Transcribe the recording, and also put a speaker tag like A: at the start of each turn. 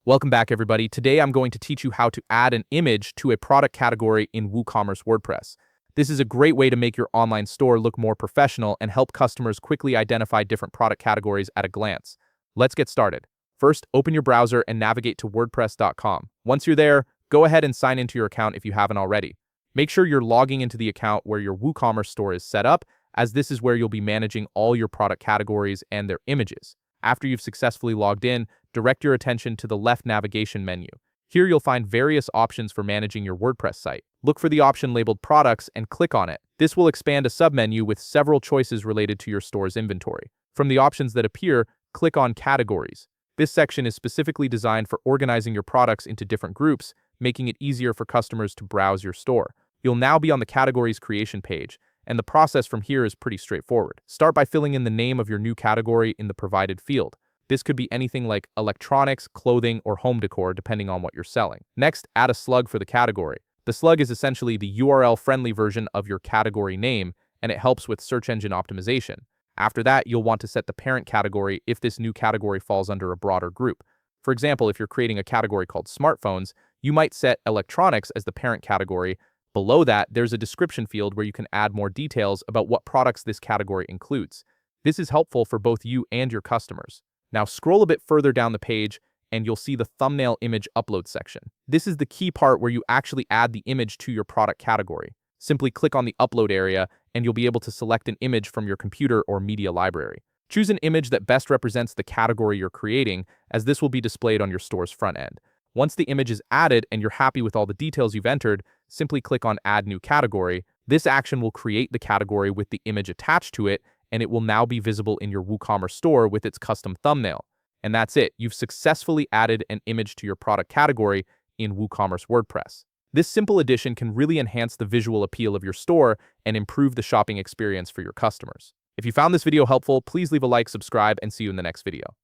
A: Welcome back, everybody. Today I'm going to teach you how to add an image to a product category in WooCommerce WordPress. This is a great way to make your online store look more professional and help customers quickly identify different product categories at a glance. Let's get started. First, open your browser and navigate to WordPress.com. Once you're there, go ahead and sign into your account if you haven't already. Make sure you're logging into the account where your WooCommerce store is set up, as this is where you'll be managing all your product categories and their images. After you've successfully logged in, direct your attention to the left navigation menu. Here you'll find various options for managing your WordPress site. Look for the option labeled Products and click on it. This will expand a submenu with several choices related to your store's inventory. From the options that appear, click on Categories. This section is specifically designed for organizing your products into different groups, making it easier for customers to browse your store. You'll now be on the Categories creation page, and the process from here is pretty straightforward. Start by filling in the name of your new category in the provided field. This could be anything like electronics, clothing, or home decor, depending on what you're selling. Next, add a slug for the category. The slug is essentially the URL-friendly version of your category name, and it helps with search engine optimization. After that, you'll want to set the parent category if this new category falls under a broader group. For example, if you're creating a category called smartphones, you might set electronics as the parent category. Below that, there's a description field where you can add more details about what products this category includes. This is helpful for both you and your customers. Now scroll a bit further down the page and you'll see the thumbnail image upload section. This is the key part where you actually add the image to your product category. Simply click on the upload area and you'll be able to select an image from your computer or media library. Choose an image that best represents the category you're creating, as this will be displayed on your store's front end. Once the image is added and you're happy with all the details you've entered, simply click on Add New Category. This action will create the category with the image attached to it, and it will now be visible in your WooCommerce store with its custom thumbnail. And that's it. You've successfully added an image to your product category in WooCommerce WordPress. This simple addition can really enhance the visual appeal of your store and improve the shopping experience for your customers. If you found this video helpful, please leave a like, subscribe, and see you in the next video.